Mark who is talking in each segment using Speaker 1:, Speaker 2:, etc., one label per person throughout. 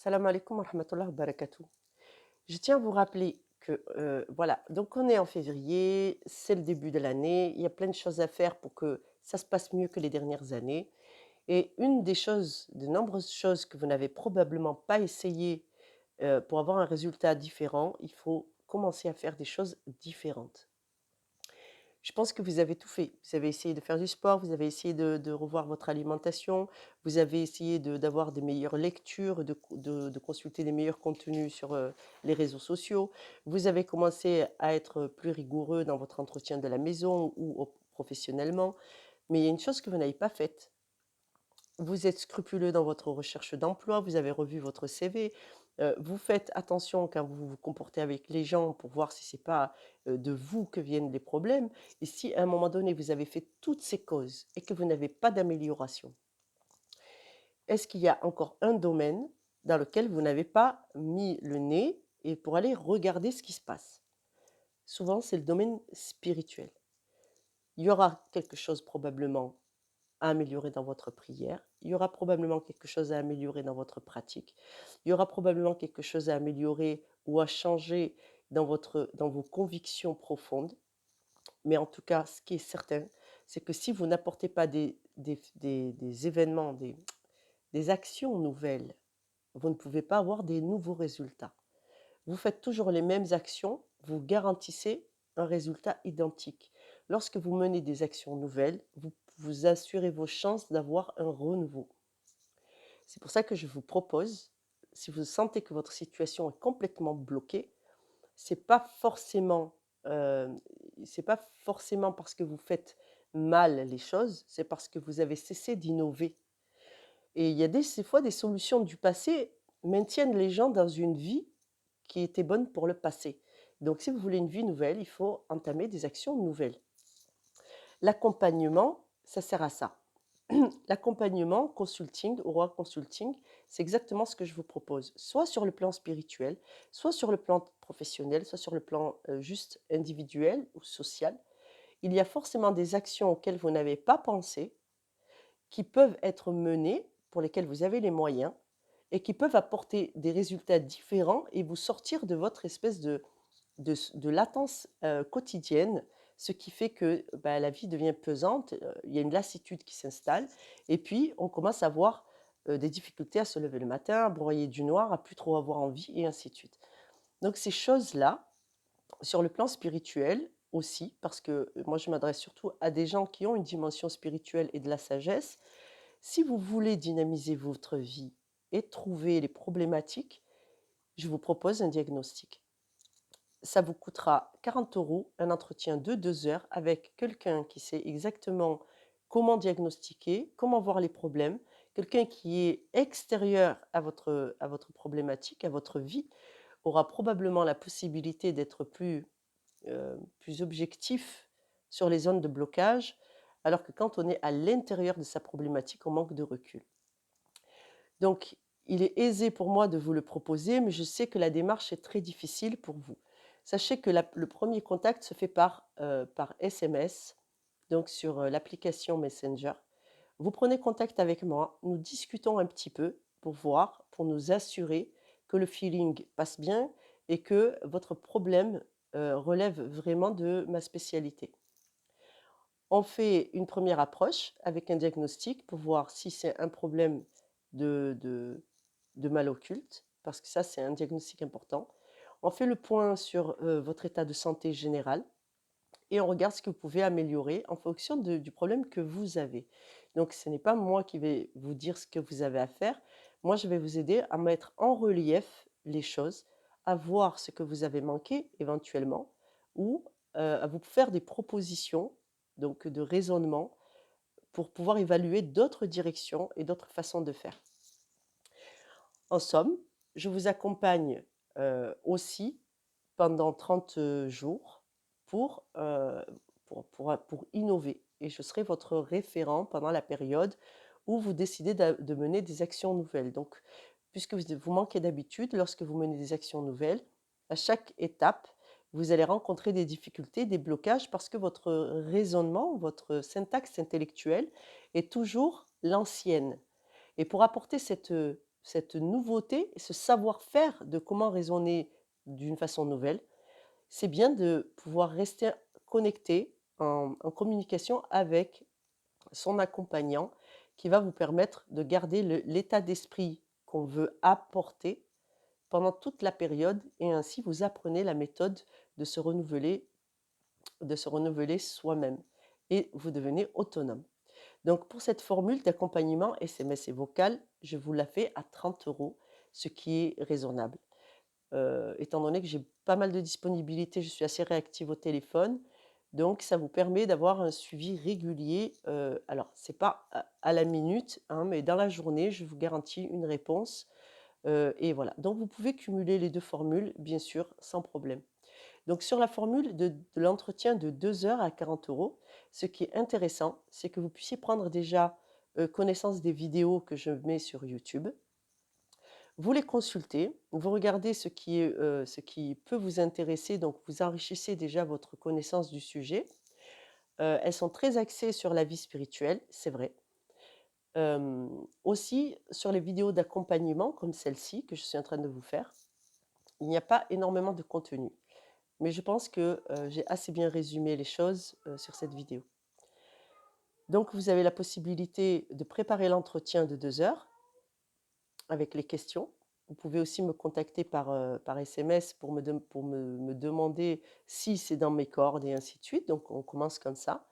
Speaker 1: Salam alaikum wa rahmatullah wa barakatuh. Je tiens à vous rappeler que, voilà, donc on est en février, c'est le début de l'année, il y a plein de choses à faire pour que ça se passe mieux que les dernières années. Et une des choses, de nombreuses choses que vous n'avez probablement pas essayé pour avoir un résultat différent, il faut commencer à faire des choses différentes. Je pense que vous avez tout fait. Vous avez essayé de faire du sport, vous avez essayé de revoir votre alimentation, vous avez essayé d'avoir des meilleures lectures, de consulter les meilleurs contenus sur les réseaux sociaux. Vous avez commencé à être plus rigoureux dans votre entretien de la maison ou professionnellement. Mais il y a une chose que vous n'avez pas faite. Vous êtes scrupuleux dans votre recherche d'emploi, vous avez revu votre CV, vous faites attention quand vous vous comportez avec les gens pour voir si c'est pas, de vous que viennent les problèmes et si à un moment donné vous avez fait toutes ces causes et que vous n'avez pas d'amélioration, est-ce qu'il y a encore un domaine dans lequel vous n'avez pas mis le nez et pour aller regarder ce qui se passe? Souvent, c'est le domaine spirituel. Il y aura quelque chose probablement à améliorer dans votre prière. Il y aura probablement quelque chose à améliorer dans votre pratique. Il y aura probablement quelque chose à améliorer ou à changer dans vos convictions profondes. Mais en tout cas, ce qui est certain, c'est que si vous n'apportez pas des événements, des actions nouvelles, vous ne pouvez pas avoir des nouveaux résultats. Vous faites toujours les mêmes actions, vous garantissez un résultat identique. Lorsque vous menez des actions nouvelles, vous assurez vos chances d'avoir un renouveau. C'est pour ça que je vous propose, si vous sentez que votre situation est complètement bloquée, c'est pas forcément, heu, c'est pas forcément parce que vous faites mal les choses, c'est parce que vous avez cessé d'innover. Et il y a des fois des solutions du passé maintiennent les gens dans une vie qui était bonne pour le passé. Donc si vous voulez une vie nouvelle, il faut entamer des actions nouvelles. L'accompagnement, ça sert à ça. L'accompagnement consulting, Aurora Consulting, c'est exactement ce que je vous propose, soit sur le plan spirituel, soit sur le plan professionnel, soit sur le plan juste individuel ou social. Il y a forcément des actions auxquelles vous n'avez pas pensé, qui peuvent être menées, pour lesquelles vous avez les moyens, et qui peuvent apporter des résultats différents et vous sortir de votre espèce de latence quotidienne, ce qui fait que bah, la vie devient pesante, il y a une lassitude qui s'installe, et puis on commence à avoir des difficultés à se lever le matin, à broyer du noir, à plus trop avoir envie, et ainsi de suite. Donc ces choses-là, sur le plan spirituel aussi, parce que moi je m'adresse surtout à des gens qui ont une dimension spirituelle et de la sagesse, si vous voulez dynamiser votre vie et trouver les problématiques, je vous propose un diagnostic. Ça vous coûtera 40 euros, un entretien de 2 heures avec quelqu'un qui sait exactement comment diagnostiquer, comment voir les problèmes, quelqu'un qui est extérieur à votre problématique, à votre vie, aura probablement la possibilité d'être plus objectif sur les zones de blocage, alors que quand on est à l'intérieur de sa problématique, on manque de recul. Donc, il est aisé pour moi de vous le proposer, mais je sais que la démarche est très difficile pour vous. Sachez que le premier contact se fait par SMS, donc sur l'application Messenger. Vous prenez contact avec moi, nous discutons un petit peu pour voir, pour nous assurer que le feeling passe bien et que votre problème relève vraiment de ma spécialité. On fait une première approche avec un diagnostic pour voir si c'est un problème de, de, de mal occulte, parce que ça, c'est un diagnostic important. On fait le point sur votre état de santé général et on regarde ce que vous pouvez améliorer en fonction du problème que vous avez. Donc, ce n'est pas moi qui vais vous dire ce que vous avez à faire. Moi, je vais vous aider à mettre en relief les choses, à voir ce que vous avez manqué éventuellement, ou à vous faire des propositions, donc de raisonnement, pour pouvoir évaluer d'autres directions et d'autres façons de faire. En somme, je vous accompagne aussi pendant 30 jours pour, pour innover. Et je serai votre référent pendant la période où vous décidez de mener des actions nouvelles. Donc, puisque vous manquez d'habitude, lorsque vous menez des actions nouvelles, à chaque étape, vous allez rencontrer des difficultés, des blocages, parce que votre raisonnement, votre syntaxe intellectuelle est toujours l'ancienne. Et pour apporter cette nouveauté, ce savoir-faire de comment raisonner d'une façon nouvelle, c'est bien de pouvoir rester connecté, en communication avec son accompagnant qui va vous permettre de garder l'état d'esprit qu'on veut apporter pendant toute la période et ainsi vous apprenez la méthode de se renouveler, soi-même et vous devenez autonome. Donc pour cette formule d'accompagnement SMS et vocal, je vous la fais à 30 €, ce qui est raisonnable. Étant donné que j'ai pas mal de disponibilité, je suis assez réactive au téléphone, donc ça vous permet d'avoir un suivi régulier. Alors c'est pas à la minute, hein, mais dans la journée, je vous garantis une réponse, et voilà. Donc vous pouvez cumuler les 2 formules, bien sûr, sans problème. Donc sur la formule de l'entretien de 2 heures à 40 €, ce qui est intéressant, c'est que vous puissiez prendre déjà, connaissance des vidéos que je mets sur YouTube. Vous les consultez, vous regardez ce qui peut vous intéresser, donc vous enrichissez déjà votre connaissance du sujet. Elles sont très axées sur la vie spirituelle, c'est vrai. Aussi sur les vidéos d'accompagnement comme celle-ci que je suis en train de vous faire, il n'y a pas énormément de contenu. Mais je pense que, j'ai assez bien résumé les choses, sur cette vidéo. Donc vous avez la possibilité de préparer l'entretien de 2 heures avec les questions. Vous pouvez aussi me contacter par SMS pour me demander si c'est dans mes cordes et ainsi de suite. Donc on commence comme ça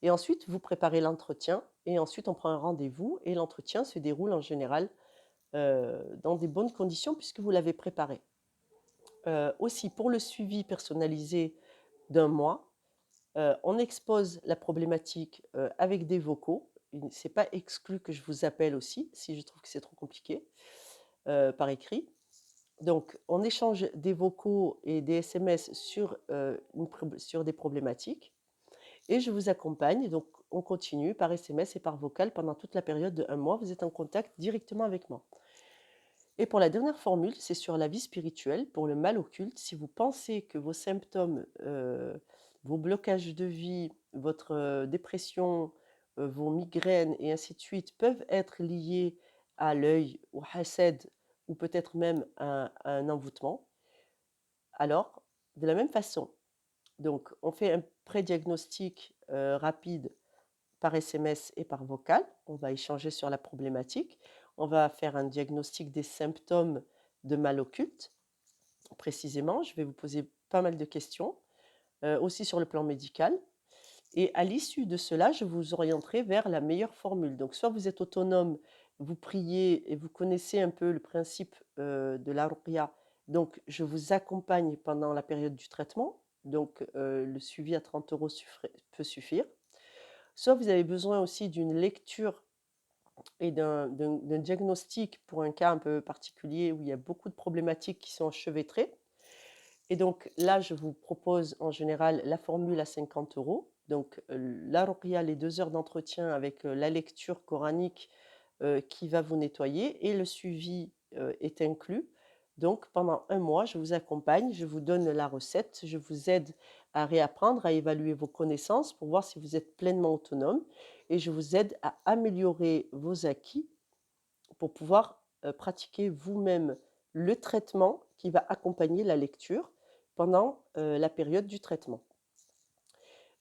Speaker 1: et ensuite vous préparez l'entretien et ensuite on prend un rendez-vous et l'entretien se déroule en général, dans des bonnes conditions puisque vous l'avez préparé. Aussi pour le suivi personnalisé d'un mois, on expose la problématique, avec des vocaux. C'est pas exclu que je vous appelle aussi, si je trouve que c'est trop compliqué, par écrit. Donc on échange des vocaux et des SMS sur des problématiques et je vous accompagne. Donc on continue par SMS et par vocal pendant toute la période de 1 mois. Vous êtes en contact directement avec moi. Et pour la dernière formule, c'est sur la vie spirituelle, pour le mal occulte. Si vous pensez que vos symptômes, vos blocages de vie, votre, dépression, vos migraines et ainsi de suite peuvent être liés à l'œil, au hased ou peut-être même à un envoûtement, alors de la même façon, donc on fait un pré-diagnostic, rapide par SMS et par vocal. On va échanger sur la problématique. On va faire un diagnostic des symptômes de mal occulte. Précisément, je vais vous poser pas mal de questions, aussi sur le plan médical. Et à l'issue de cela, je vous orienterai vers la meilleure formule. Donc, soit vous êtes autonome, vous priez et vous connaissez un peu le principe de la ruqya. Donc, je vous accompagne pendant la période du traitement. Donc, le suivi à 30 € peut suffire. Soit vous avez besoin aussi d'une lecture et d'un diagnostic pour un cas un peu particulier où il y a beaucoup de problématiques qui sont enchevêtrées. Et donc là, je vous propose en général la formule à 50 €. Donc la ruqya, les 2 heures d'entretien avec la lecture coranique qui va vous nettoyer et le suivi est inclus. Donc pendant 1 mois, je vous accompagne, je vous donne la recette, je vous aide à réapprendre, à évaluer vos connaissances pour voir si vous êtes pleinement autonome et je vous aide à améliorer vos acquis pour pouvoir pratiquer vous-même le traitement qui va accompagner la lecture pendant la période du traitement.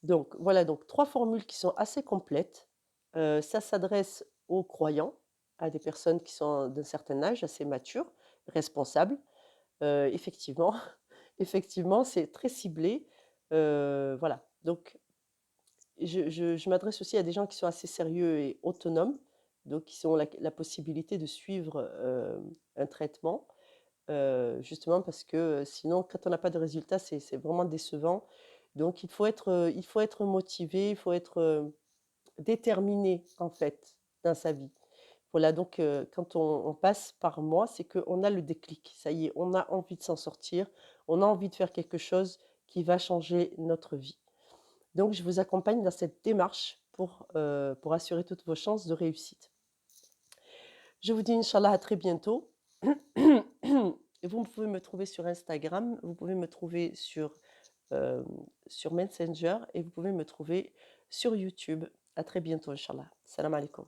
Speaker 1: Donc voilà, donc 3 formules qui sont assez complètes. Ça s'adresse aux croyants, à des personnes qui sont d'un certain âge, assez matures, responsables. Effectivement, effectivement, c'est très ciblé. Voilà, donc je m'adresse aussi à des gens qui sont assez sérieux et autonomes, donc qui ont la possibilité de suivre, un traitement, justement parce que, sinon quand on n'a pas de résultat, c'est vraiment décevant. Donc il faut être motivé, il faut être, déterminé en fait dans sa vie. Voilà donc quand on passe par moi, c'est qu'on a le déclic. Ça y est, on a envie de s'en sortir, on a envie de faire quelque chose qui va changer notre vie. Donc je vous accompagne dans cette démarche pour assurer toutes vos chances de réussite. Je vous dis inch'Allah à très bientôt. Et vous pouvez me trouver sur Instagram, vous pouvez me trouver sur Messenger et vous pouvez me trouver sur YouTube. À très bientôt inch'Allah. Salam alaikum.